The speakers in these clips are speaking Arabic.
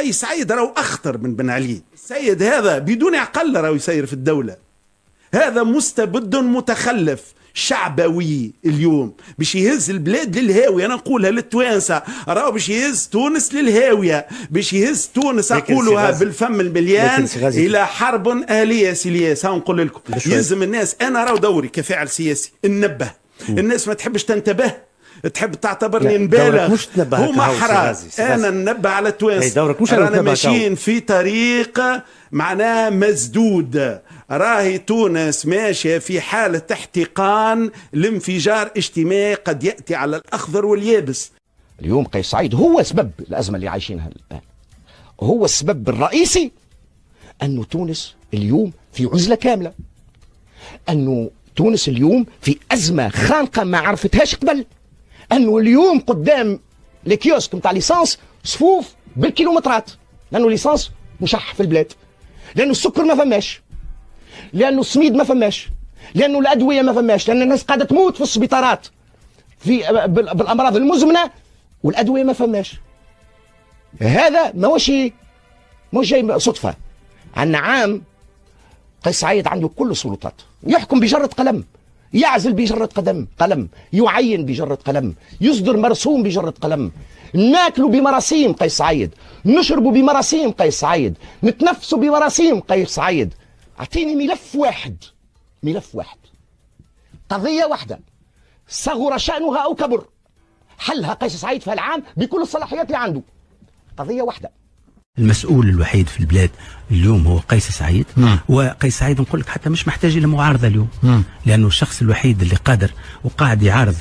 قيس سعيد راهو أخطر من بن علي. السيد هذا بدون عقل راهو يسير في الدولة، هذا مستبد متخلف شعبوي اليوم باش يهز البلاد للهاوية. أنا نقولها للتوانسة، راهو باش يهز تونس للهاوية، باش يهز تونس أقولها بالفم المليان إلى حرب أهلية سيلياس. ها نقول لكم يلزم الناس، أنا راهو دوري كفاعل سياسي ننبه الناس، ما تحبش تنتبه، تحب تعتبرني نبالغ. هما حراس، انا ننبه على التوانسه رانا ماشيين في طريق معناه مسدود. راهي تونس ماشيه في حاله احتقان لانفجار اجتماعي قد ياتي على الاخضر واليابس. اليوم قيس سعيد هو سبب الازمه اللي عايشينها الان، هو السبب الرئيسي انه تونس اليوم في عزله كامله، انه تونس اليوم في ازمه خانقه ما عرفتهاش قبل، انه اليوم قدام الكيوسك نتاع ليسانس صفوف بالكيلومترات، لانه ليسانس مشح في البلاد، لانه السكر ما فماش، لانه السميد ما فماش، لانه الادويه ما فماش، لان الناس قاعده تموت في السبيطارات بالامراض المزمنه والادويه ما فماش. هذا ماهوش جاي صدفه. عن عام قيس سعيد عنده كل السلطات، يحكم بجرة قلم، يعزل بجرة قلم، يعين بجرة قلم، يصدر مرسوم بجرة قلم. ناكلوا بمراسيم قيس سعيد، نشربوا بمراسيم قيس سعيد، نتنفسوا بمراسيم قيس سعيد. اعطيني ملف واحد، قضية واحدة صغر شأنها أو كبر، حلها قيس سعيد في العام بكل الصلاحيات اللي عنده. قضية واحدة. المسؤول الوحيد في البلاد اليوم هو قيس سعيد. وقيس سعيد نقول لك حتى مش محتاج الى معارضه اليوم، لانه الشخص الوحيد اللي قادر وقاعد يعارض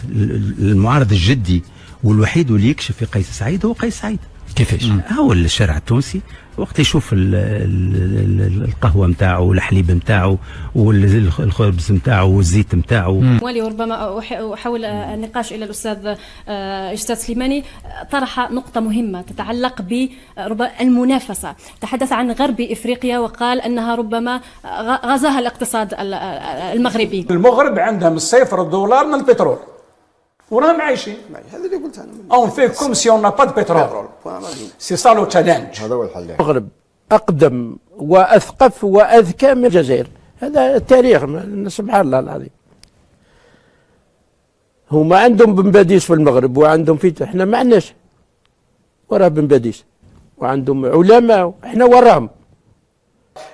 المعارض الجدي والوحيد واللي يكشف في قيس سعيد هو قيس سعيد. كيفاش؟ هو الشارع التونسي وقت يشوف القهوه نتاعو والحليب نتاعو والخبز نتاعو والزيت نتاعو. وربما احول النقاش الى الاستاذ سليماني، طرح نقطه مهمه تتعلق بالمنافسه، تحدث عن غرب افريقيا وقال انها ربما غزاها الاقتصاد المغربي. المغرب عندهم $0 من البترول وراهم عايشين. هذا اللي قلت انا. اون في كوم سي اون نا با دو بترول. سي سا لو تشالنج. هذا هو الحل. المغرب اقدم واثقف واذكى من الجزائر، هذا التاريخ سبحان الله العظيم. هما عندهم بن باديس في المغرب وعندهم احنا ما عندناش وراه بن باديس، وعندهم علماء احنا وراهم.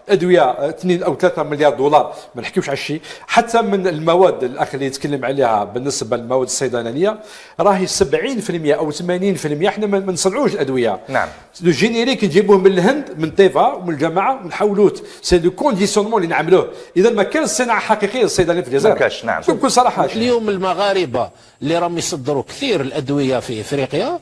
ادويه 2 أو 3 مليار دولار، ما نحكيوش على الشيء. حتى من المواد الاخ اللي يتكلم عليها بالنسبه للمواد الصيدلانيه راهي 70% او 80% احنا ما نصنعوش الادويه. نعم. لو جينيريك نجيبوه من الهند من طيفا ومن الجماعه ونحولوه، سي دو كونديسيونمون اللي نعملوه. اذا ما كانش صناعه حقيقيه للصيدلانيه في الجزائر. ما كاش. نعم. بكل صراحه اليوم المغاربه اللي راهم يصدروا كثير الادويه في افريقيا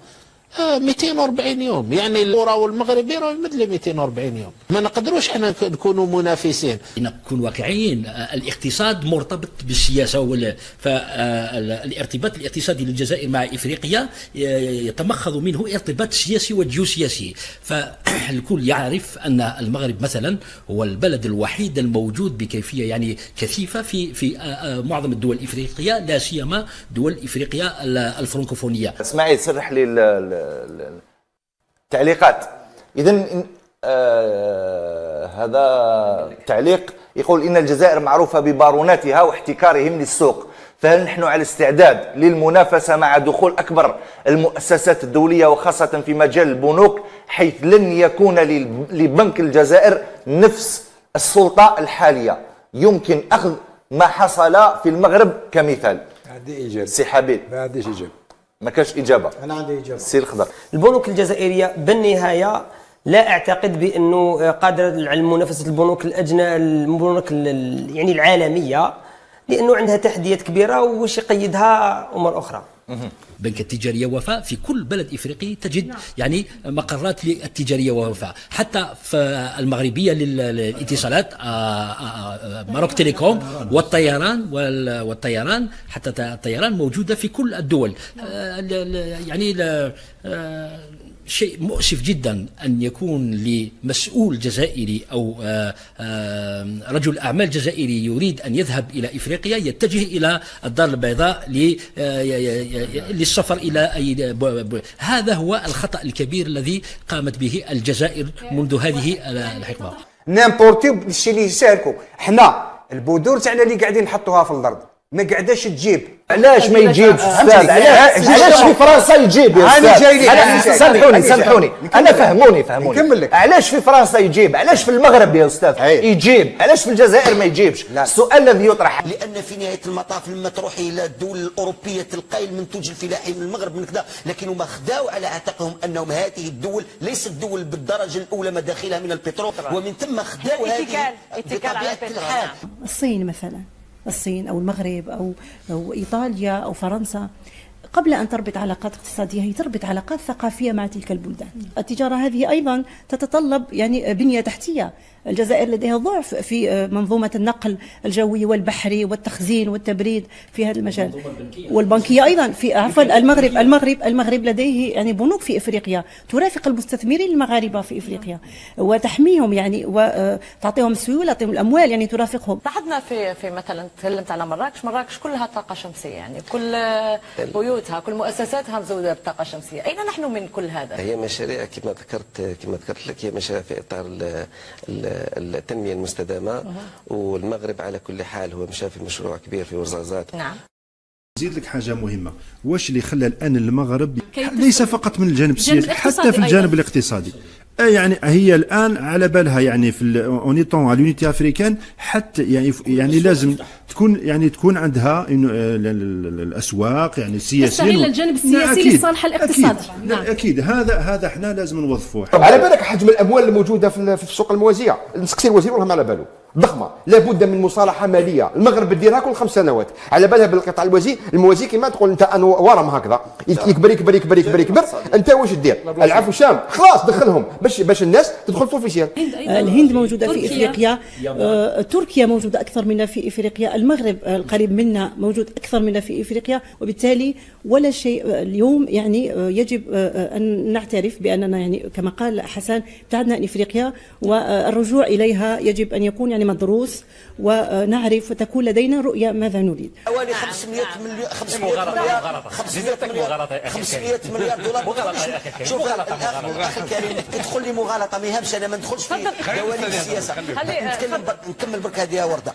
240 يوم، يعني الأورا والمغربي راه يمد لي 240 يوم. ما نقدروش احنا نكونوا منافسين. نكون واقعيين، الاقتصاد مرتبط بالسياسه، فالارتباط الاقتصادي للجزائر مع افريقيا يتمخض منه ارتباط سياسي وجيوسياسي. فالكل يعرف ان المغرب مثلا هو البلد الوحيد الموجود بكيفيه يعني كثيفه في معظم الدول الافريقيه، لا سيما دول افريقيا الفرنكوفونيه. اسماعيل سرح لي التعليقات. إذن هذا تعليق يقول إن الجزائر معروفة بباروناتها واحتكارهم للسوق، فهل نحن على استعداد للمنافسة مع دخول أكبر المؤسسات الدولية وخاصة في مجال البنوك، حيث لن يكون لبنك الجزائر نفس السلطة الحالية؟ يمكن أخذ ما حصل في المغرب كمثال. هذه إجابة. سي حبيب. ما عنديش إجابة. ما كانش إجابة. أنا عندي إجابة. سي الخضر. البنوك الجزائرية بالنهاية لا أعتقد بأنه قادرة على منافسة البنوك البنوك يعني العالمية، لأنه عندها تحديات كبيرة وش يقيدها أمور أخرى. بنك التجارية وفاء في كل بلد إفريقي تجد يعني مقرات للتجارية وفاء، حتى في المغربية للاتصالات ماروك تيليكوم والطيران حتى الطيران موجودة في كل الدول. يعني شيء مؤسف جدا أن يكون لمسؤول جزائري أو رجل أعمال جزائري يريد أن يذهب إلى إفريقيا يتجه إلى الدار البيضاء للسفر إلى هذا هو الخطأ الكبير الذي قامت به الجزائر منذ هذه الحقبة. نامبورتيو بالشيء اللي يسالكم حنا البذور تاعنا اللي قاعدين نحطوها في الارض ما قاعداش تجيب. علاش ما يجيبش استاذ؟ علاش في فرنسا يجيب يا استاذ؟ سامحوني انا فهموني نكمل لك. علاش في فرنسا يجيب؟ علاش في المغرب يا استاذ يجيب؟ علاش في الجزائر ما يجيبش؟ السؤال الذي يطرح لان في نهايه المطاف لما تروحي الى الدول الاوروبيه تلقاي المنتوج الفلاحي من المغرب من كذا، لكن هما خداو على عاتقهم انهم هذه الدول ليست دول بالدرجه الاولى مداخلها من البترول، ومن ثم خداو هذه بطبيعه الحال. الصين مثلا، الصين أو المغرب أو إيطاليا أو فرنسا قبل أن تربط علاقات اقتصادية هي تربط علاقات ثقافية مع تلك البلدان. التجارة هذه أيضا تتطلب يعني بنية تحتية. الجزائر لديها ضعف في منظومة النقل الجوي والبحري والتخزين والتبريد في هذا المجال، والبنكية أيضا في عفوا المغرب لديه يعني بنوك في إفريقيا ترافق المستثمرين المغاربة في إفريقيا وتحميهم يعني وتعطيهم سيولة، تعطيهم الأموال يعني ترافقهم. لاحظنا في مثلا تكلمت على مراكش كلها طاقة شمسية، يعني كل بيوتها كل مؤسساتها مزودة بطاقة شمسية. أين نحن من كل هذا؟ هي مشاريع كما ذكرت لك، هي مشاريع في إطار التنمية المستدامة، والمغرب على كل حال هو مشى في مشروع كبير في ورزازات. نعم. نزيد لك حاجة مهمة، واش اللي خلى الآن المغرب ليس فقط من الجانب السياسي حتى في الجانب الاقتصادي، يعني هي الآن على بالها يعني في اونيتون على اليونيتي افريكان حتى يعني لازم تكون عندها الاسواق يعني السياسيه تستغل الجانب السياسي لصالح الاقتصادي. اكيد هذا احنا لازم نوظفوه. على بالك حجم الاموال الموجوده في السوق الموازيه، نسقسي الوزير والله ما على باله، ضخمه، لابد من مصالحه ماليه، المغرب ديرها كل 5 سنوات، على بالها بالقطاع الموازي كما تقول انت ورم هكذا يكبر انت واش دير؟ العفو شام خلاص دخلهم باش الناس تدخل في اوفيسيال. الهند موجوده في افريقيا، تركيا موجوده اكثر منا في افريقيا، المغرب القريب منا موجود اكثر منا في افريقيا، وبالتالي ولا شيء اليوم يعني يجب ان نعترف باننا يعني كما قال حسن ابتعدنا عن افريقيا، والرجوع اليها يجب ان يكون يعني مدروس ونعرف وتكون لدينا رؤيه ماذا نريد. حوالي 500 مليار دولار. شوف الاخ الكريم تدخل لي مغالطه ما يهمش، انا ما ندخلش في دواليب السياسه. نكمل برك هذه ورده.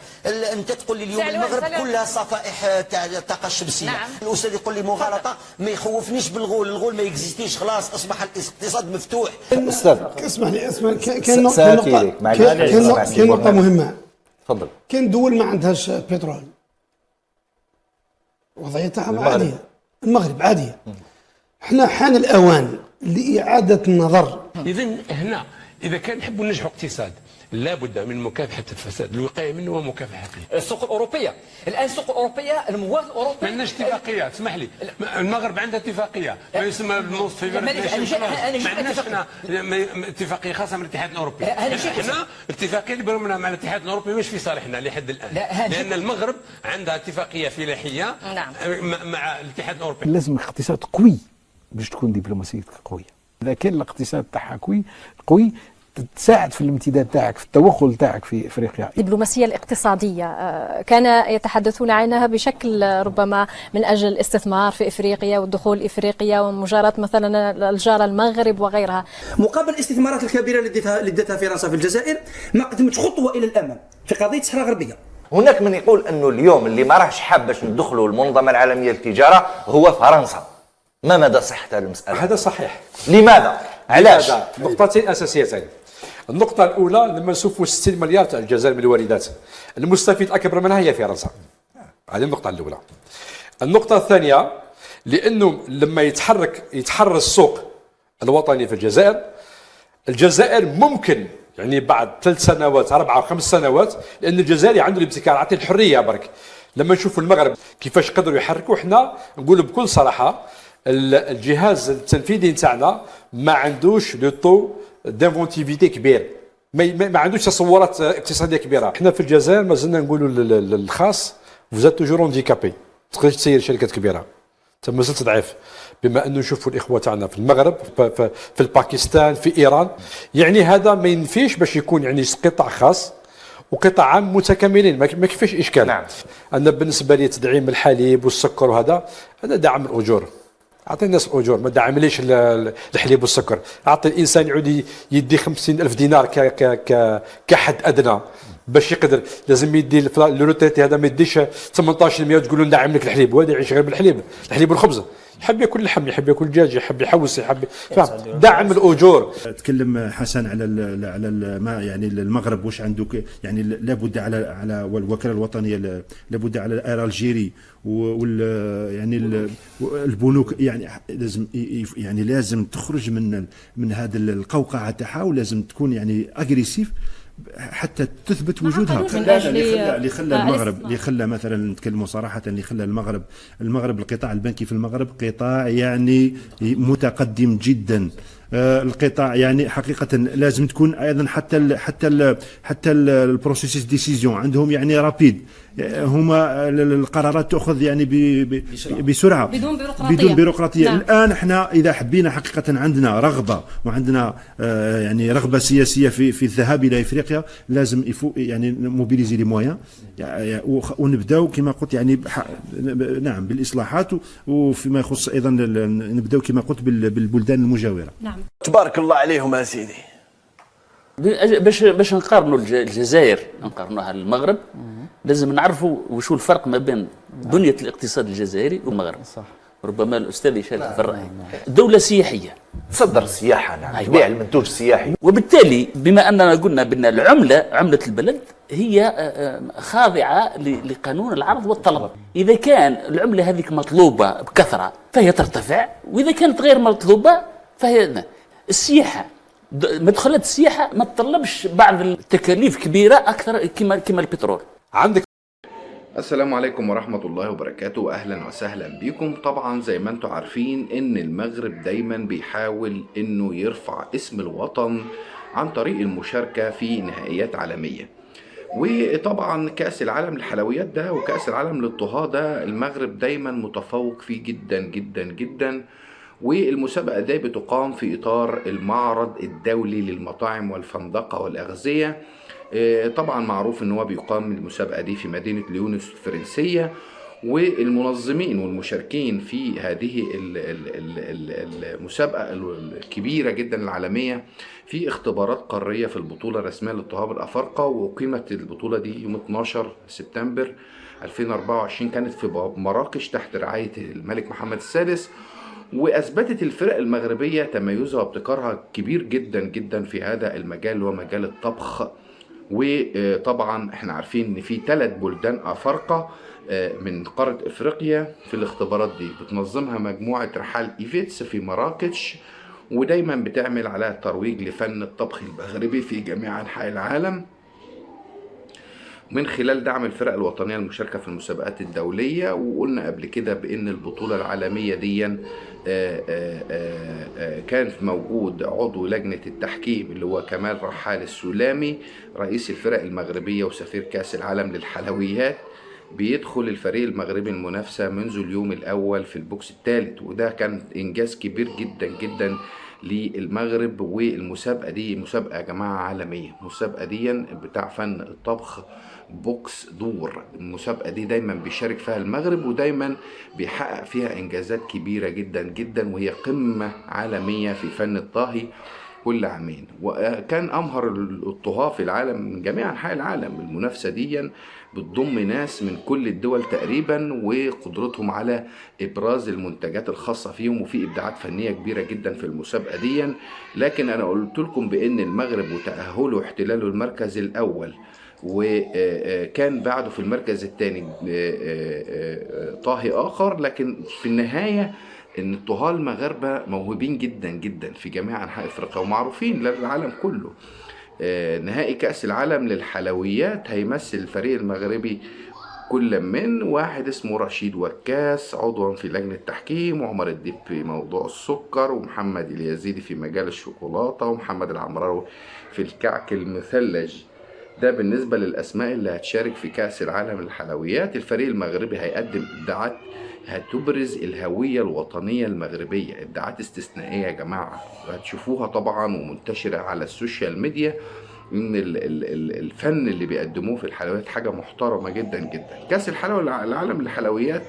انت تقول لي اليوم المغرب كلها صفائح تاع الطاقه الشمسيه. الاستاذ يقول لي مغالطه، ما يخوفنيش بالغول ما يكزيستيش، خلاص اصبح الاقتصاد مفتوح. استاذ اسمح لي كاين نقطه مهمه. تفضل. كاين دول ما عندهاش بترول وضعيتها عاديه، المغرب عاديه. احنا حان الاوان لاعاده النظر. اذا هنا اذا كان نحبوا ننجحوا اقتصاد لابد من مكافحه الفساد، الوقايه منه ومكافحته. السوق الاوروبيه الان السوق الاوروبيه المواد الاوروبي ما عندناش اتفاقيه، اسمح لي، المغرب عندها اتفاقيه ما يسمى بالنص في ما عندناش احنا اتفاقيه خاصه من الاتحاد الاوروبي. احنا الاتفاقيه اللي برمنا مع الاتحاد الاوروبي مش في صالحنا لحد الان، لان المغرب عندها اتفاقيه فلاحيه مع الاتحاد الاوروبي. لازم اقتصاد قوي باش تكون دبلوماسيتك قويه. اذا كان الاقتصاد تاعها قوي تساعد في الامتداد تاعك في التوغل تاعك في افريقيا. الدبلوماسيه الاقتصاديه كان يتحدثون عنها بشكل ربما من اجل الاستثمار في افريقيا والدخول افريقيا ومجاراه مثلا الجاره المغرب وغيرها. مقابل الاستثمارات الكبيره اللي ادتها فرنسا في الجزائر ما قدمتش خطوه الى الامام في قضيه الصحراء الغربيه. هناك من يقول انه اليوم اللي ما راهش حاب باش ندخلوا المنظمه العالميه للتجاره هو فرنسا. ما مدى صحه هذه المساله؟ هذا صحيح. لماذا؟ علاش؟ نقطتين اساسيتين. النقطة الأولى لما نشوفوا 60 مليار تاع الجزائر من الواردات، المستفيد الأكبر منها هي فرنسا. هذه النقطة الأولى. النقطة الثانية لأنه لما يتحرر السوق الوطني في الجزائر ممكن يعني بعد 3 سنوات 4 أو 5 سنوات، لأن الجزائري عنده الابتكار، عطيه الحرية برك. لما نشوفوا المغرب كيفاش قدروا يحركوا، احنا نقولوا بكل صراحة الجهاز التنفيذي نتاعنا ما عندوش لو طو دانفونتيفيتي كبير، ما عندوش تصورات اقتصاديه كبيره. احنا في الجزائر ما زلنا نقولوا للخاص فوزات توجور هانديكابي، تقدرش تسير شركات كبيره، تم زلت ضعيف بما انه نشوفوا الاخوه تاعنا في المغرب في الباكستان في ايران، يعني هذا ما ينفيش باش يكون يعني قطاع خاص وقطاع عام متكاملين، ما كيفاش اشكال. نعم. انا بالنسبه لي تدعيم الحليب والسكر وهذا انا داعم الاجور، اعطي الناس الاجور، ما دعمليش الحليب والسكر، اعطي الانسان يعود يدي 50,000 دينار كحد ادنى باش يقدر، لازم يدي الروتيتي هذا ما يديش 18% وتقول له ندعم لك الحليب، وهذا يعيش غير بالحليب، الحليب والخبز، يحب ياكل اللحم، يحب ياكل الدجاج، يحب يحوس، يحب دعم الاجور. تكلم حسن على ما يعني المغرب واش عنده، يعني لابد على الوكاله الوطنيه، لابد على الاير الجيري يعني البنوك، يعني لازم تخرج من هذا القوقعه تاعها، ولازم تكون يعني اغريسيف حتى تثبت وجودها. اللي خلى مثلا نتكلموا صراحه، اللي خلى المغرب القطاع البنكي في المغرب قطاع يعني متقدم جدا. القطاع يعني حقيقه لازم تكون ايضا حتى البروسيس ديسيزيون عندهم يعني رابيد، هما القرارات تأخذ يعني بسرعه بدون بيروقراطيه. نعم. الان احنا اذا حبينا حقيقه عندنا رغبه وعندنا يعني رغبه سياسيه في الذهاب الى افريقيا، لازم يعني موبيليزي لي مويان، ونبداو كما قلت يعني نعم بالاصلاحات، وفيما يخص ايضا نبداو كما قلت بالبلدان المجاوره. نعم. تبارك الله عليهم يا سيدي. باش نقارنوا الجزائر نقارنوها المغرب، لازم نعرفوا وشو الفرق ما بين بنية الاقتصاد الجزائري والمغرب. صح. ربما الاستاذ يشارك في الراي. دولة سياحية، تصدر السياحة، نعم، تبيع المنتوج السياحي، وبالتالي بما اننا قلنا بان عملة البلد هي خاضعة لقانون العرض والطلب. اذا كان العملة هذيك مطلوبة بكثرة فهي ترتفع، واذا كانت غير مطلوبة فهي السياحة، مدخلات السياحة ما تطلبش بعض التكاليف كبيرة أكثر كما البترول. عندك. السلام عليكم ورحمة الله وبركاته، أهلا وسهلا بكم. طبعا زي ما انتم عارفين إن المغرب دايما بيحاول إنه يرفع اسم الوطن عن طريق المشاركة في نهائيات عالمية، وطبعا كأس العالم للحلويات ده وكأس العالم للطهاة ده المغرب دايما متفوق فيه جدا جدا جدا. والمسابقة دي بتقام في إطار المعرض الدولي للمطاعم والفندقة والأغذية. طبعا معروف ان هو بيقام المسابقة دي في مدينة ليونس الفرنسية، والمنظمين والمشاركين في هذه المسابقة الكبيرة جدا العالمية في اختبارات قارية في البطولة الرسمية للطهاة الأفارقة. وقيمت البطولة دي يوم 12 سبتمبر 2024، كانت في مراكش تحت رعاية الملك محمد السادس. وأثبتت الفرق المغربية تميزها وابتكارها كبير جدا جدا في هذا المجال، ومجال الطبخ. وطبعا احنا عارفين ان في 3 بلدان افارقه من قاره افريقيا في الاختبارات دي، بتنظمها مجموعه رحال ايفيتس في مراكش، ودايما بتعمل على ترويج لفن الطبخ المغربي في جميع انحاء العالم من خلال دعم الفرق الوطنيه المشاركه في المسابقات الدوليه. وقلنا قبل كده بان البطوله العالميه دي كان موجود عضو لجنه التحكيم اللي هو كمال رحال السلامي، رئيس الفرق المغربيه وسفير كاس العالم للحلويات. بيدخل الفريق المغربي المنافسه منذ اليوم الاول في البوكس الثالث، وده كان انجاز كبير جدا جدا للمغرب. والمسابقه دي مسابقه يا جماعه عالميه، المسابقه دي بتاع فن الطبخ بوكس دور. المسابقه دي دايما بيشارك فيها المغرب، ودايما بيحقق فيها انجازات كبيره جدا جدا، وهي قمه عالميه في فن الطهي كل عامين. وكان امهر الطهاة في العالم من جميع انحاء العالم. المنافسه دي بتضم ناس من كل الدول تقريبا، وقدرتهم على ابراز المنتجات الخاصه فيهم، وفي ابداعات فنيه كبيره جدا في المسابقه دي. لكن انا قلت لكم بان المغرب وتاهله واحتلاله المركز الاول، وكان بعده في المركز الثاني طاهي اخر. لكن في النهايه ان الطهاة المغاربه موهوبين جدا جدا في جميع انحاء افريقيا ومعروفين للعالم كله. نهائي كأس العالم للحلويات هيمثل الفريق المغربي كل من واحد اسمه رشيد وكاس عضوا في لجنة التحكيم، وعمر الديب في موضوع السكر، ومحمد اليزيدي في مجال الشوكولاتة، ومحمد العمراوي في الكعك المثلج. ده بالنسبة للأسماء اللي هتشارك في كأس العالم للحلويات. الفريق المغربي هيقدم إبداعات هتبرز الهوية الوطنية المغربية. إبداعات استثنائية يا جماعة، هتشوفوها طبعا ومنتشرة على السوشيال ميديا، ان الفن اللي بيقدموه في الحلويات حاجة محترمة جدا جدا. كأس العالم للحلويات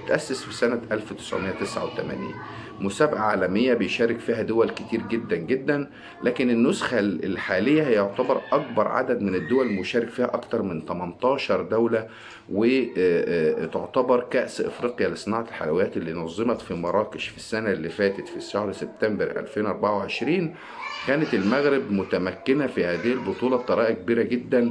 تأسس في سنة 1989، مسابقة عالمية بيشارك فيها دول كتير جدا جدا، لكن النسخة الحالية هي يعتبر أكبر عدد من الدول المشارك فيها، أكتر من 18 دولة، وتعتبر كأس إفريقيا لصناعة الحلويات اللي نظمت في مراكش في السنة اللي فاتت في شهر سبتمبر 2024. كانت المغرب متمكنة في هذه البطولة بطريقة كبيرة جدا،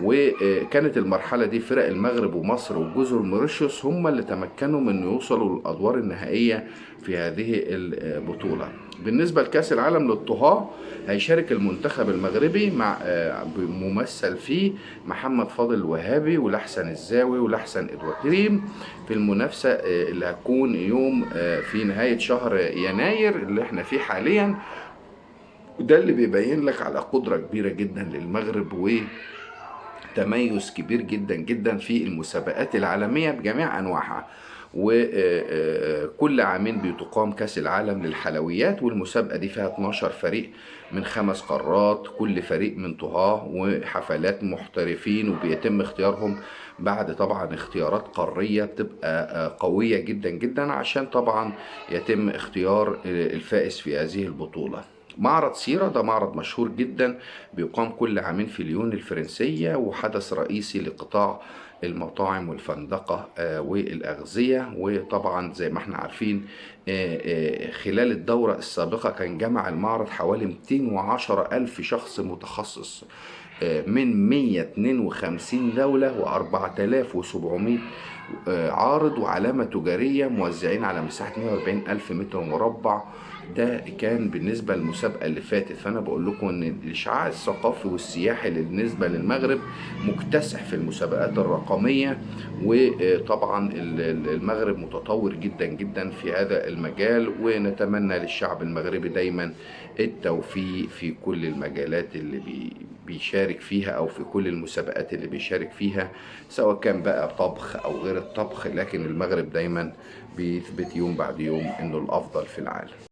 وكانت المرحلة دي فرق المغرب ومصر وجزر موريشيوس هم اللي تمكنوا من يوصلوا للأدوار النهائية في هذه البطولة. بالنسبة لكأس العالم للطهاة هيشارك المنتخب المغربي مع ممثل فيه محمد فاضل الوهابي ولحسن الزاوي ولحسن إدوارد في المنافسة اللي هتكون يوم في نهاية شهر يناير اللي احنا فيه حاليا. وده اللي بيبين لك على قدرة كبيرة جدا للمغرب وتميز كبير جدا جدا في المسابقات العالمية بجميع أنواعها. وكل عامين بتقام كأس العالم للحلويات، والمسابقة دي فيها 12 فريق من 5 قارات، كل فريق من طهاه، وحفلات محترفين، وبيتم اختيارهم بعد طبعا اختيارات قارية بتبقى قوية جدا جدا عشان طبعا يتم اختيار الفائز في هذه البطولة. معرض سيرة ده معرض مشهور جدا بيقام كل عامين في ليون الفرنسية، وحدث رئيسي لقطاع المطاعم والفندقة والأغذية. وطبعا زي ما احنا عارفين خلال الدورة السابقة كان جمع المعرض حوالي 210,000 شخص متخصص من 152 دولة و4700 عارض وعلامة تجارية موزعين على مساحة 140,000 متر مربع. ده كان بالنسبة للمسابقة اللي فاتت. فأنا بقول لكم إن الإشعاع الثقافي والسياحي بالنسبة للمغرب مكتسح في المسابقات الرقمية، وطبعا المغرب متطور جدا جدا في هذا المجال، ونتمنى للشعب المغربي دايما التوفيق في كل المجالات اللي بيشارك فيها أو في كل المسابقات اللي بيشارك فيها، سواء كان بقى طبخ أو غير الطبخ. لكن المغرب دايما بيثبت يوم بعد يوم إنه الأفضل في العالم.